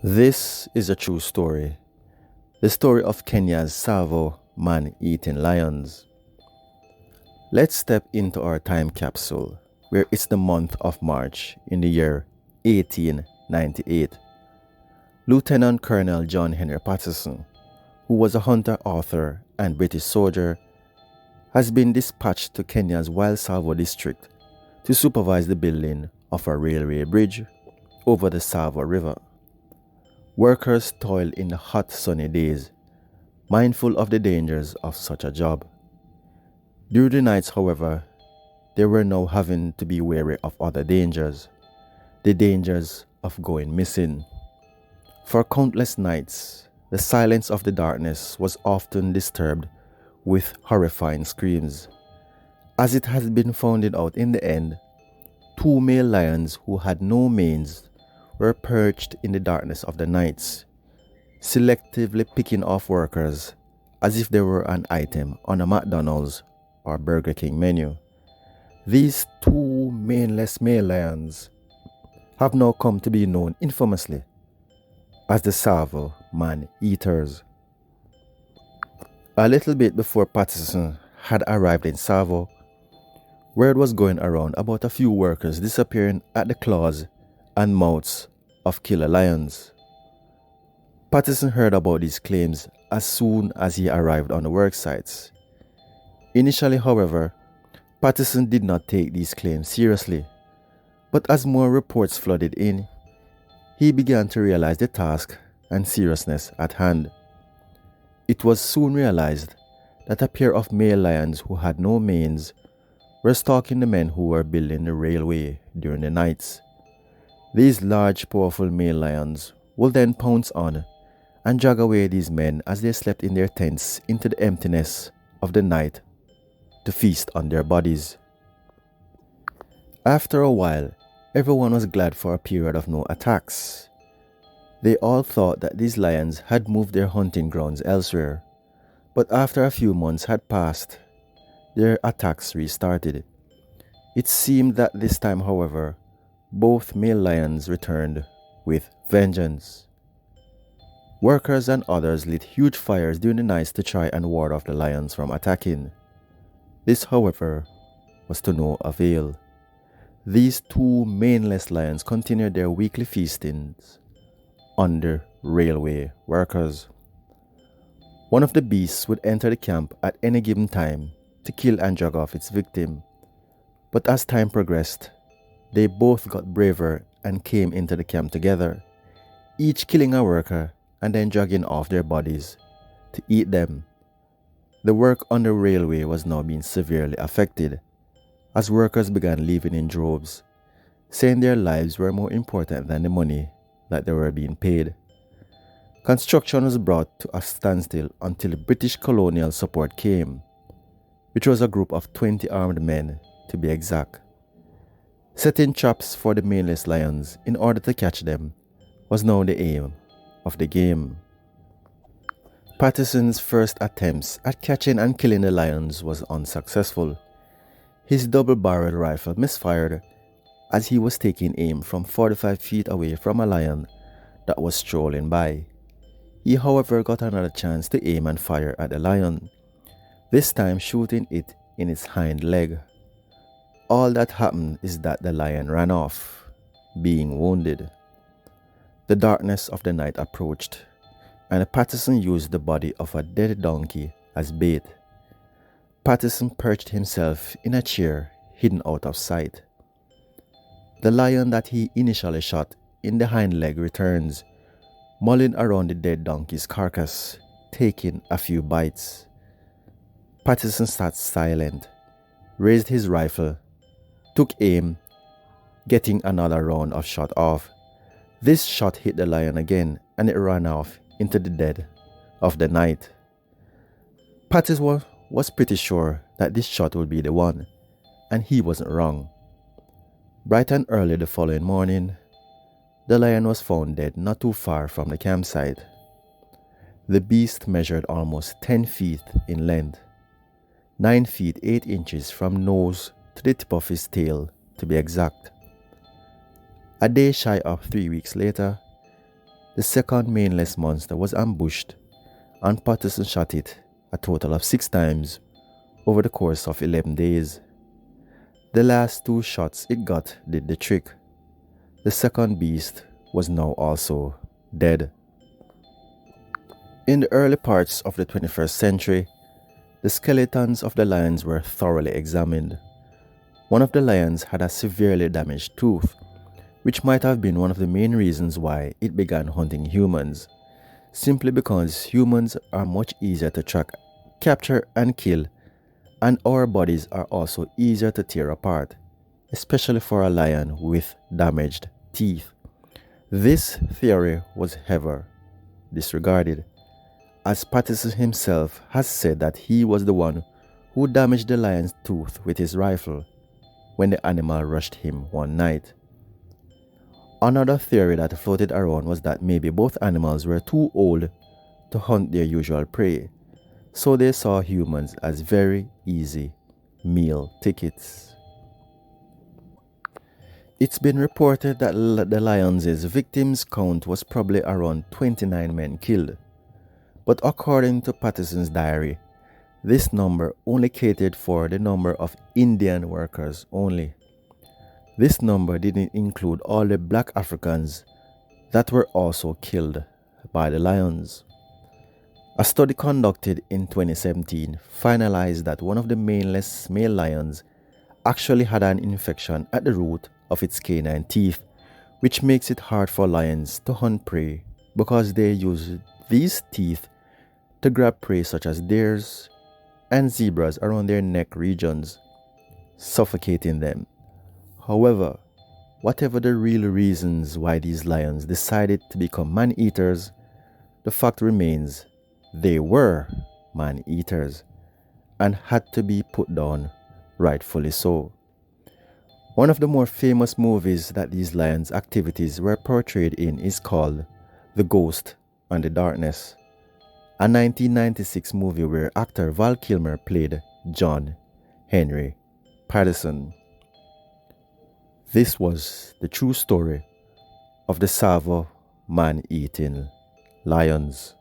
This is a true story. The story of Kenya's Tsavo man-eating lions. Let's step into our time capsule, where it's the month of March in the year 1898. Lieutenant Colonel John Henry Patterson, who was a hunter, author, and British soldier, has been dispatched to Kenya's Wild Tsavo district to supervise the building of a railway bridge over the Tsavo River. Workers toiled in the hot sunny days, mindful of the dangers of such a job. During the nights, however, they were now having to be wary of other dangers, the dangers of going missing. For countless nights, the silence of the darkness was often disturbed with horrifying screams. As it has been found out in the end, two male lions who had no manes were perched in the darkness of the nights, selectively picking off workers as if they were an item on a McDonald's or Burger King menu. These two maneless male lions have now come to be known infamously as the Tsavo Man Eaters. A little bit before Patterson had arrived in Tsavo, word was going around about a few workers disappearing at the claws and mouths of killer lions. Patterson heard about these claims as soon as he arrived on the work sites. Initially, however, Patterson did not take these claims seriously, but as more reports flooded in, he began to realize the task and seriousness at hand. It was soon realized that a pair of male lions who had no manes were stalking the men who were building the railway during the nights. These large, powerful male lions would then pounce on and drag away these men as they slept in their tents into the emptiness of the night to feast on their bodies. After a while, everyone was glad for a period of no attacks. They all thought that these lions had moved their hunting grounds elsewhere, but after a few months had passed, their attacks restarted. It seemed that this time, however, both male lions returned with vengeance. Workers and others lit huge fires during the nights to try and ward off the lions from attacking. This, however, was to no avail. These two maneless lions continued their weekly feastings on the railway workers. One of the beasts would enter the camp at any given time to kill and drag off its victim. But as time progressed, they both got braver and came into the camp together, each killing a worker and then dragging off their bodies to eat them. The work on the railway was now being severely affected, as workers began leaving in droves, saying their lives were more important than the money that they were being paid. Construction was brought to a standstill until British colonial support came, which was a group of 20 armed men to be exact. Setting traps for the maneless lions in order to catch them was now the aim of the game. Patterson's first attempts at catching and killing the lions was unsuccessful. His double-barreled rifle misfired as he was taking aim from 45 feet away from a lion that was strolling by. He, however, got another chance to aim and fire at the lion, this time shooting it in its hind leg. All that happened is that the lion ran off, being wounded. The darkness of the night approached, and Patterson used the body of a dead donkey as bait. Patterson perched himself in a chair hidden out of sight. The lion that he initially shot in the hind leg returns, mulling around the dead donkey's carcass, taking a few bites. Patterson sat silent, raised his rifle, took aim, getting another round of shot off. This shot hit the lion again, and it ran off into the dead of the night. Patterson was pretty sure that this shot would be the one, and he wasn't wrong. Bright and early the following morning, the lion was found dead not too far from the campsite. The beast measured almost 10 feet in length, 9 feet 8 inches from nose to the tip of his tail, to be exact. A day shy of 3 weeks later, the second maneless monster was ambushed, and Patterson shot it a total of 6 times over the course of 11 days. The last 2 shots it got did the trick. The second beast was now also dead. In the early parts of the 21st century, the skeletons of the lions were thoroughly examined. One of the lions had a severely damaged tooth, which might have been one of the main reasons why it began hunting humans, simply because humans are much easier to track, capture, and kill, and our bodies are also easier to tear apart, especially for a lion with damaged teeth. This theory was ever disregarded, as Patterson himself has said that he was the one who damaged the lion's tooth with his rifle when the animal rushed him one night. Another theory that floated around was that maybe both animals were too old to hunt their usual prey, so they saw humans as very easy meal tickets. It's been reported that the lions' victims count was probably around 29 men killed, but according to Patterson's diary, this number only catered for the number of Indian workers only. This number didn't include all the black Africans that were also killed by the lions. A study conducted in 2017 finalized that one of the maneless male lions actually had an infection at the root of its canine teeth, which makes it hard for lions to hunt prey because they use these teeth to grab prey such as deers and zebras around their neck regions, suffocating them. However, whatever the real reasons why these lions decided to become man-eaters, the fact remains they were man-eaters and had to be put down, rightfully so. One of the more famous movies that these lions' activities were portrayed in is called The Ghost and the Darkness, a 1996 movie where actor Val Kilmer played John Henry Patterson. This was the true story of the TSAVO man-eating lions.